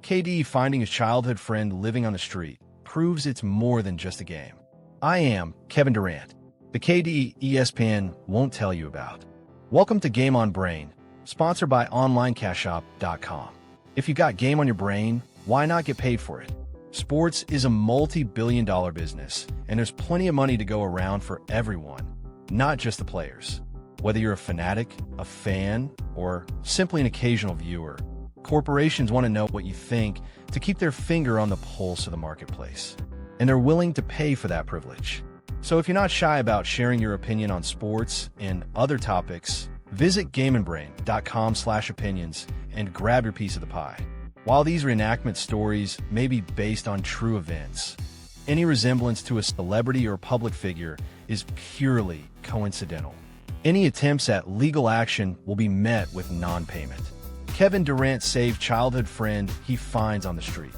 KD finding his childhood friend living on the street proves it's more than just a game. I am Kevin Durant, the KD ESPN won't tell you about. Welcome to Game on Brain, sponsored by OnlineCashShop.com. If you got game on your brain, why not get paid for it? Sports is a multi-billion-dollar business, and there's plenty of money to go around for everyone, not just the players. Whether you're a fanatic, a fan, or simply an occasional viewer, corporations want to know what you think to keep their finger on the pulse of the marketplace. And they're willing to pay for that privilege. So if you're not shy about sharing your opinion on sports and other topics, visit GameandBrain.com/opinions and grab your piece of the pie. While these reenactment stories may be based on true events, any resemblance to a celebrity or public figure is purely coincidental. Any attempts at legal action will be met with non-payment. Kevin Durant saved childhood friend he finds on the street.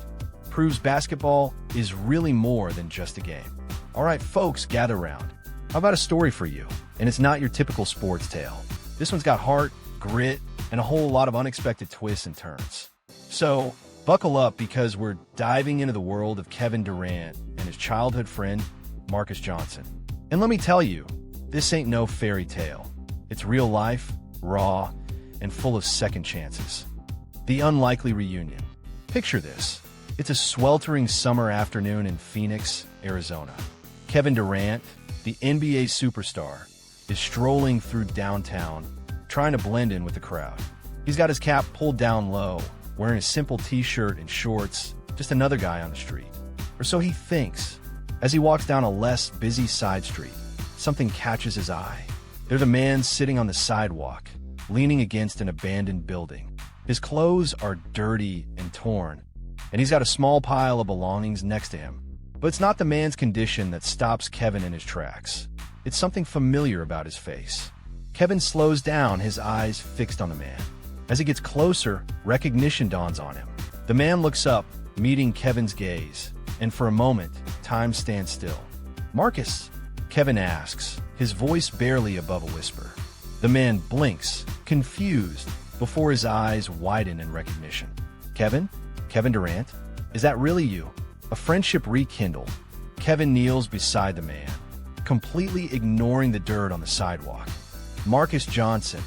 Proves basketball is really more than just a game. All right, folks, gather around. How about a story for you? And it's not your typical sports tale. This one's got heart, grit, and a whole lot of unexpected twists and turns. So, buckle up because we're diving into the world of Kevin Durant and his childhood friend, Marcus Johnson. And let me tell you, this ain't no fairy tale. It's real life, raw, and full of second chances. The unlikely reunion. Picture this. It's a sweltering summer afternoon in Phoenix, Arizona. Kevin Durant, the NBA superstar, is strolling through downtown, trying to blend in with the crowd. He's got his cap pulled down low, wearing a simple t-shirt and shorts, just another guy on the street. Or so he thinks. As he walks down a less busy side street, something catches his eye. There's a man sitting on the sidewalk, leaning against an abandoned building. His clothes are dirty and torn, and he's got a small pile of belongings next to him. But it's not the man's condition that stops Kevin in his tracks. It's something familiar about his face. Kevin slows down, his eyes fixed on the man. As he gets closer, recognition dawns on him. The man looks up, meeting Kevin's gaze, and for a moment, time stands still. "Marcus?" Kevin asks, his voice barely above a whisper. The man blinks, confused, before his eyes widen in recognition. "Kevin? Kevin Durant? Is that really you?" A friendship rekindled. Kevin kneels beside the man, completely ignoring the dirt on the sidewalk. "Marcus Johnson,"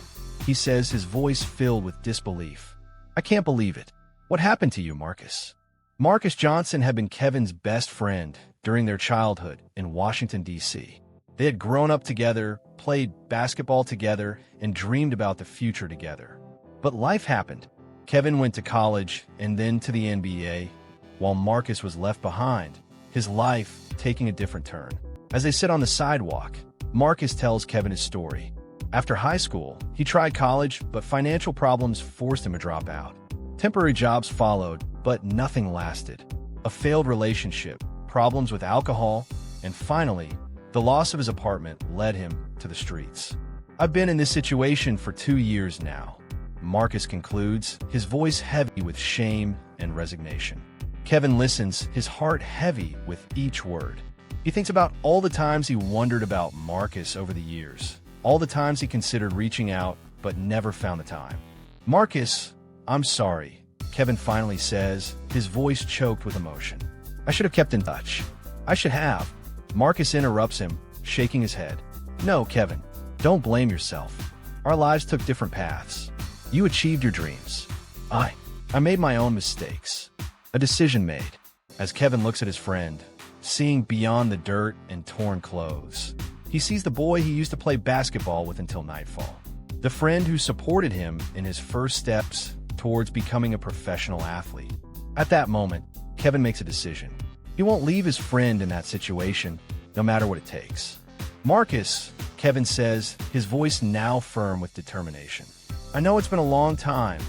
he says, his voice filled with disbelief. "I can't believe it. What happened to you, Marcus?" Marcus Johnson had been Kevin's best friend during their childhood in Washington, D.C. They had grown up together, played basketball together, and dreamed about the future together. But life happened. Kevin went to college and then to the NBA, while Marcus was left behind, his life taking a different turn. As they sit on the sidewalk, Marcus tells Kevin his story. After high school, he tried college, but financial problems forced him to drop out. Temporary jobs followed, but nothing lasted. A failed relationship, problems with alcohol, and finally, the loss of his apartment led him to the streets. "I've been in this situation for 2 years now," Marcus concludes, his voice heavy with shame and resignation. Kevin listens, his heart heavy with each word. He thinks about all the times he wondered about Marcus over the years. All the times he considered reaching out, but never found the time. "Marcus, I'm sorry," Kevin finally says, his voice choked with emotion. "I should have kept in touch. I should have." Marcus interrupts him, shaking his head. "No, Kevin, don't blame yourself. Our lives took different paths. You achieved your dreams. I made my own mistakes. A decision made." As Kevin looks at his friend, seeing beyond the dirt and torn clothes, he sees the boy he used to play basketball with until nightfall. The friend who supported him in his first steps towards becoming a professional athlete. At that moment, Kevin makes a decision. He won't leave his friend in that situation, no matter what it takes. "Marcus," Kevin says, his voice now firm with determination. "I know it's been a long time,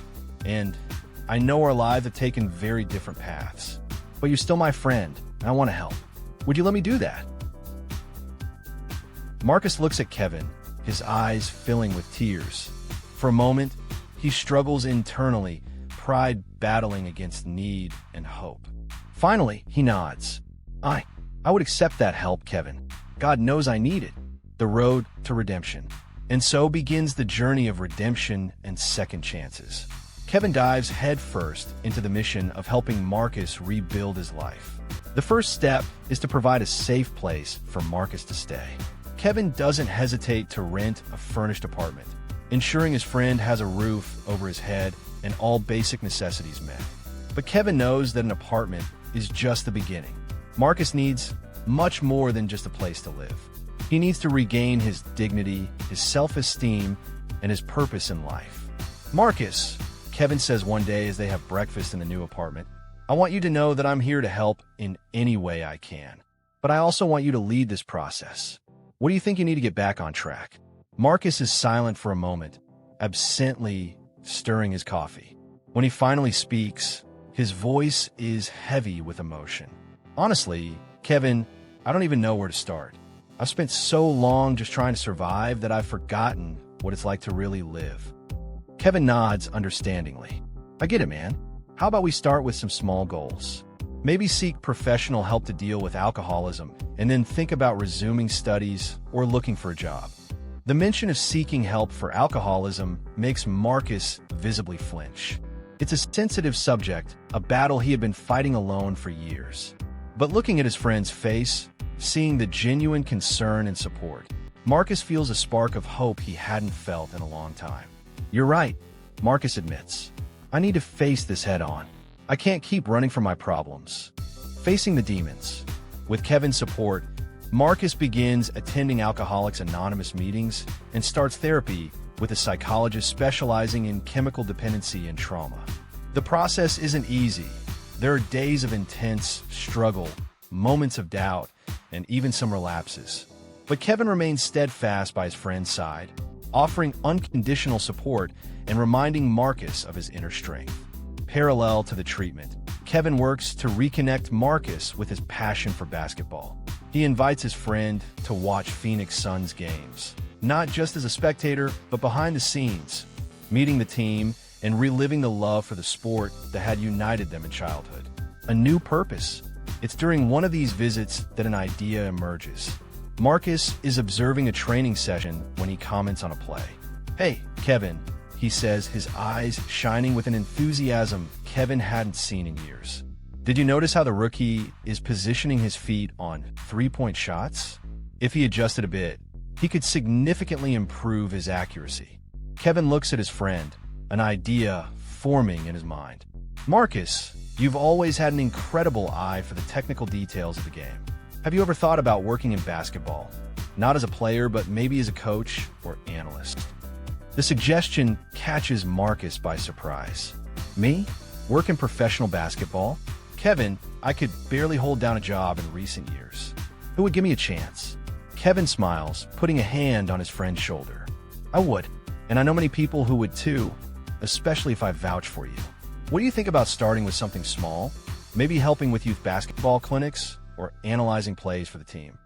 and I know our lives have taken very different paths. But you're still my friend, and I want to help. Would you let me do that?" Marcus looks at Kevin, his eyes filling with tears. For a moment, he struggles internally, pride battling against need and hope. Finally, he nods. I would accept that help, Kevin. God knows I need it." The road to redemption. And so begins the journey of redemption and second chances. Kevin dives headfirst into the mission of helping Marcus rebuild his life. The first step is to provide a safe place for Marcus to stay. Kevin doesn't hesitate to rent a furnished apartment, ensuring his friend has a roof over his head and all basic necessities met. But Kevin knows that an apartment is just the beginning. Marcus needs much more than just a place to live. He needs to regain his dignity, his self-esteem, and his purpose in life. "Marcus," Kevin says one day as they have breakfast in the new apartment, "I want you to know that I'm here to help in any way I can. But I also want you to lead this process. What do you think you need to get back on track?" Marcus is silent for a moment, absently stirring his coffee. When he finally speaks, his voice is heavy with emotion. "Honestly, Kevin, I don't even know where to start. I've spent so long just trying to survive that I've forgotten what it's like to really live." Kevin nods understandingly. "I get it, man. How about we start with some small goals? Maybe seek professional help to deal with alcoholism, and then think about resuming studies or looking for a job." The mention of seeking help for alcoholism makes Marcus visibly flinch. It's a sensitive subject, a battle he had been fighting alone for years. But looking at his friend's face, seeing the genuine concern and support, Marcus feels a spark of hope he hadn't felt in a long time. "You're right," Marcus admits. "I need to face this head on. I can't keep running from my problems." Facing the demons. With Kevin's support, Marcus begins attending Alcoholics Anonymous meetings and starts therapy with a psychologist specializing in chemical dependency and trauma. The process isn't easy. There are days of intense struggle, moments of doubt, and even some relapses. But Kevin remains steadfast by his friend's side, offering unconditional support and reminding Marcus of his inner strength. Parallel to the treatment, Kevin works to reconnect Marcus with his passion for basketball. He invites his friend to watch Phoenix Suns games, not just as a spectator, but behind the scenes, meeting the team and reliving the love for the sport that had united them in childhood. A new purpose. It's during one of these visits that an idea emerges. Marcus is observing a training session when he comments on a play. "Hey, Kevin," he says, his eyes shining with an enthusiasm Kevin hadn't seen in years. "Did you notice how the rookie is positioning his feet on three-point shots? If he adjusted a bit, he could significantly improve his accuracy." Kevin looks at his friend, an idea forming in his mind. "Marcus, you've always had an incredible eye for the technical details of the game. Have you ever thought about working in basketball? Not as a player, but maybe as a coach or analyst?" The suggestion catches Marcus by surprise. "Me? Work in professional basketball? Kevin, I could barely hold down a job in recent years. Who would give me a chance?" Kevin smiles, putting a hand on his friend's shoulder. "I would, and I know many people who would too, especially if I vouch for you. What do you think about starting with something small? Maybe helping with youth basketball clinics or analyzing plays for the team?"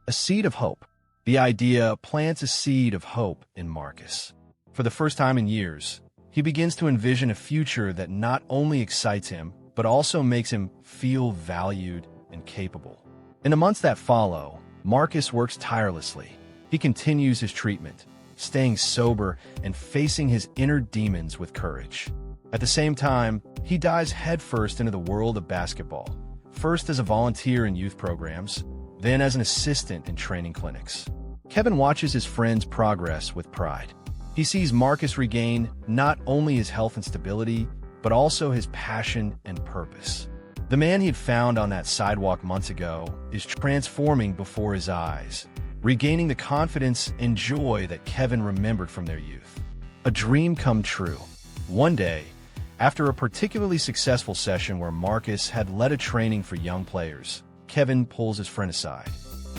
A seed of hope. The idea plants a seed of hope in Marcus. For the first time in years, he begins to envision a future that not only excites him, but also makes him feel valued and capable. In the months that follow, Marcus works tirelessly. He continues his treatment, staying sober and facing his inner demons with courage. At the same time, he dives headfirst into the world of basketball, first as a volunteer in youth programs, then as an assistant in training clinics. Kevin watches his friend's progress with pride. He sees Marcus regain not only his health and stability, but also his passion and purpose. The man he had found on that sidewalk months ago is transforming before his eyes, regaining the confidence and joy that Kevin remembered from their youth. A dream come true. One day, after a particularly successful session where Marcus had led a training for young players, Kevin pulls his friend aside.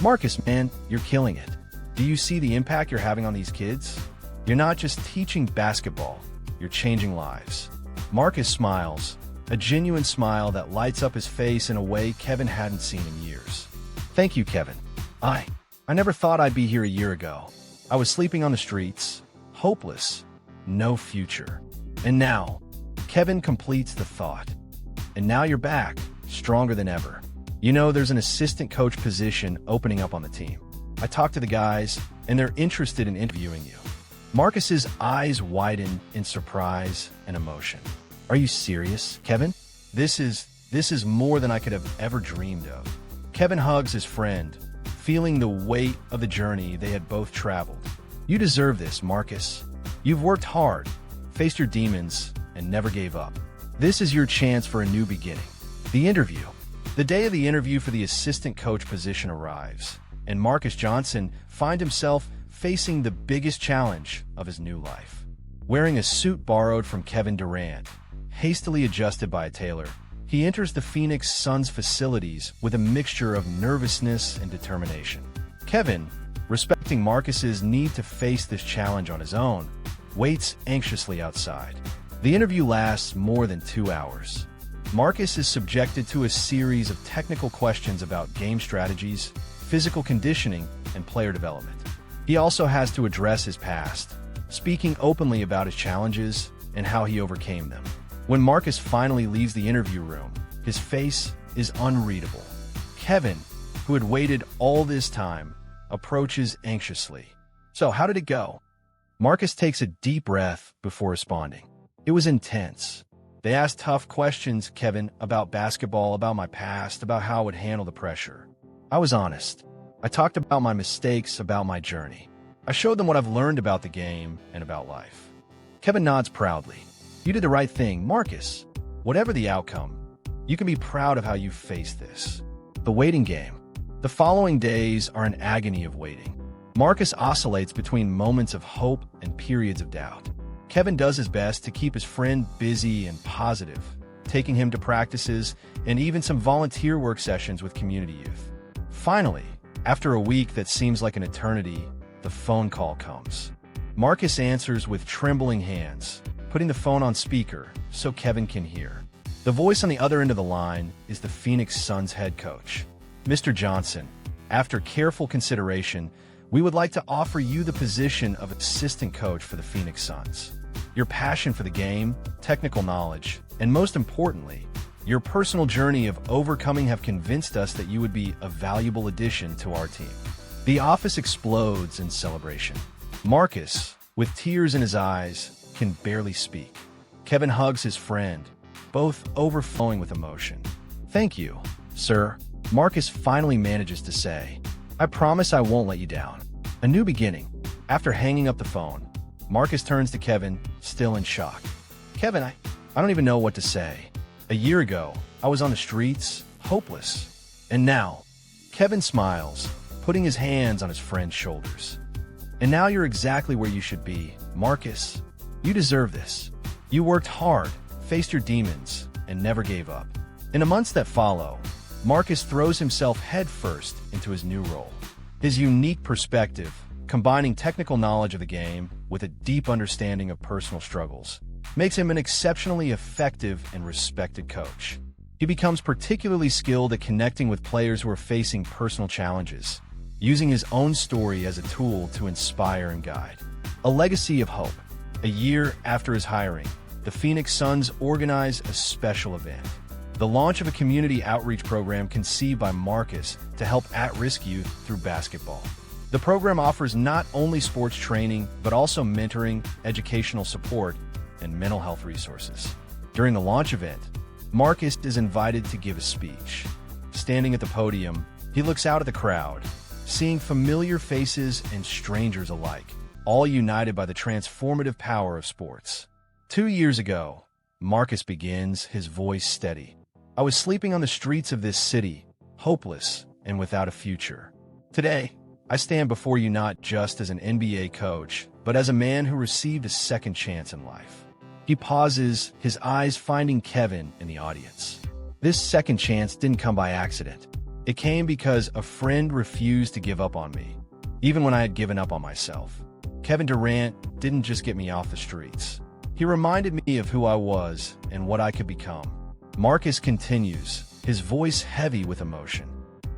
"Marcus, man, you're killing it. Do you see the impact you're having on these kids? You're not just teaching basketball, you're changing lives." Marcus smiles, a genuine smile that lights up his face in a way Kevin hadn't seen in years. "Thank you, Kevin. I never thought I'd be here a year ago. I was sleeping on the streets, hopeless, no future. And now," Kevin completes the thought, "and now you're back, stronger than ever. You know, there's an assistant coach position opening up on the team. I talked to the guys, and they're interested in interviewing you. Marcus's eyes widen in surprise and emotion. Are you serious, Kevin? This is more than I could have ever dreamed of. Kevin hugs his friend, feeling the weight of the journey they had both traveled. You deserve this, Marcus. You've worked hard, faced your demons, and never gave up. This is your chance for a new beginning. The interview. The day of the interview for the assistant coach position arrives, and Marcus Johnson finds himself facing the biggest challenge of his new life. Wearing a suit borrowed from Kevin Durant, hastily adjusted by a tailor, he enters the Phoenix Suns facilities with a mixture of nervousness and determination. Kevin, respecting Marcus's need to face this challenge on his own, waits anxiously outside. The interview lasts more than 2 hours. Marcus is subjected to a series of technical questions about game strategies, physical conditioning, and player development. He also has to address his past, speaking openly about his challenges and how he overcame them. When Marcus finally leaves the interview room, his face is unreadable. Kevin, who had waited all this time, approaches anxiously. So, how did it go? Marcus takes a deep breath before responding. It was intense. They asked tough questions, Kevin, about basketball, about my past, about how I would handle the pressure. I was honest. I talked about my mistakes, about my journey. I showed them what I've learned about the game and about life. Kevin nods proudly. You did the right thing, Marcus. Whatever the outcome, you can be proud of how you faced this. The waiting game. The following days are an agony of waiting. Marcus oscillates between moments of hope and periods of doubt. Kevin does his best to keep his friend busy and positive, taking him to practices and even some volunteer work sessions with community youth. Finally, after a week that seems like an eternity, the phone call comes. Marcus answers with trembling hands, putting the phone on speaker so Kevin can hear. The voice on the other end of the line is the Phoenix Suns head coach. Mr. Johnson, after careful consideration, we would like to offer you the position of assistant coach for the Phoenix Suns. Your passion for the game, technical knowledge, and most importantly, your personal journey of overcoming have convinced us that you would be a valuable addition to our team. The office explodes in celebration. Marcus, with tears in his eyes, can barely speak. Kevin hugs his friend, both overflowing with emotion. Thank you, sir, Marcus finally manages to say. I promise I won't let you down. A new beginning. After hanging up the phone, Marcus turns to Kevin, still in shock. Kevin, I don't even know what to say. A year ago, I was on the streets, hopeless. And now, Kevin smiles, putting his hands on his friend's shoulders. And now you're exactly where you should be, Marcus. You deserve this. You worked hard, faced your demons, and never gave up. In the months that follow, Marcus throws himself headfirst into his new role. His unique perspective, combining technical knowledge of the game with a deep understanding of personal struggles, makes him an exceptionally effective and respected coach. He becomes particularly skilled at connecting with players who are facing personal challenges, using his own story as a tool to inspire and guide. A legacy of hope. A year after his hiring, the Phoenix Suns organize a special event. The launch of a community outreach program conceived by Marcus to help at-risk youth through basketball. The program offers not only sports training, but also mentoring, educational support, and mental health resources. During the launch event, Marcus is invited to give a speech. Standing at the podium, he looks out at the crowd, seeing familiar faces and strangers alike, all united by the transformative power of sports. 2 years ago, Marcus begins, his voice steady. I was sleeping on the streets of this city, hopeless and without a future. Today, I stand before you not just as an NBA coach, but as a man who received a second chance in life. He pauses, his eyes finding Kevin in the audience. This second chance didn't come by accident. It came because a friend refused to give up on me, even when I had given up on myself. Kevin Durant didn't just get me off the streets. He reminded me of who I was and what I could become. Marcus continues, his voice heavy with emotion.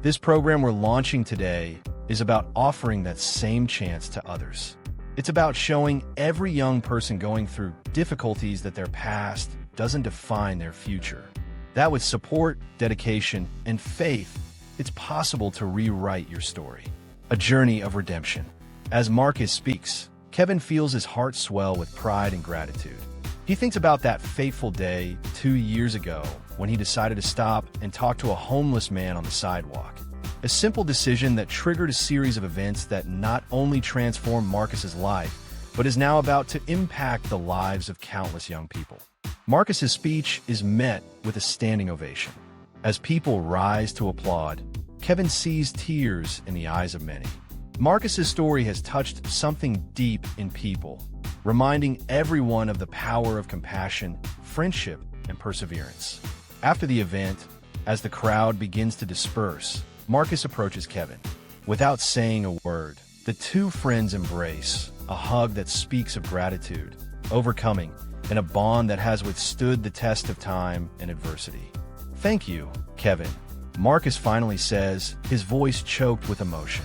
This program we're launching today is about offering that same chance to others. It's about showing every young person going through difficulties that their past doesn't define their future. That with support, dedication, and faith, it's possible to rewrite your story. A journey of redemption. As Marcus speaks, Kevin feels his heart swell with pride and gratitude. He thinks about that fateful day 2 years ago when he decided to stop and talk to a homeless man on the sidewalk. A simple decision that triggered a series of events that not only transformed Marcus's life, but is now about to impact the lives of countless young people. Marcus's speech is met with a standing ovation. As people rise to applaud, Kevin sees tears in the eyes of many. Marcus's story has touched something deep in people, reminding everyone of the power of compassion, friendship, and perseverance. After the event, as the crowd begins to disperse, Marcus approaches Kevin. Without saying a word, the two friends embrace, a hug that speaks of gratitude, overcoming, and a bond that has withstood the test of time and adversity. "Thank you, Kevin," Marcus finally says, his voice choked with emotion.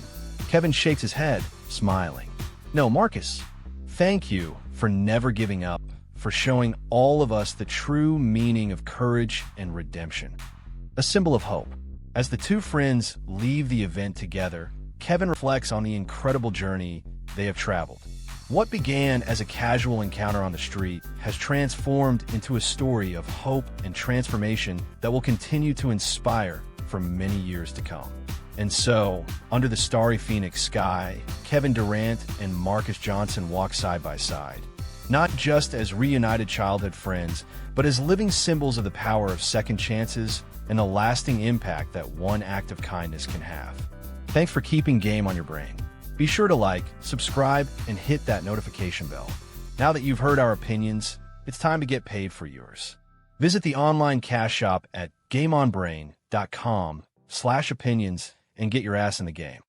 Kevin shakes his head, smiling. "No, Marcus, thank you for never giving up, for showing all of us the true meaning of courage and redemption." A symbol of hope. As the two friends leave the event together, Kevin reflects on the incredible journey they have traveled. What began as a casual encounter on the street has transformed into a story of hope and transformation that will continue to inspire for many years to come. And so, under the starry Phoenix sky, Kevin Durant and Marcus Johnson walk side by side, not just as reunited childhood friends, but as living symbols of the power of second chances and the lasting impact that one act of kindness can have. Thanks for keeping game on your brain. Be sure to like, subscribe, and hit that notification bell. Now that you've heard our opinions, it's time to get paid for yours. Visit the online cash shop at gameonbrain.com/opinions and get your ass in the game.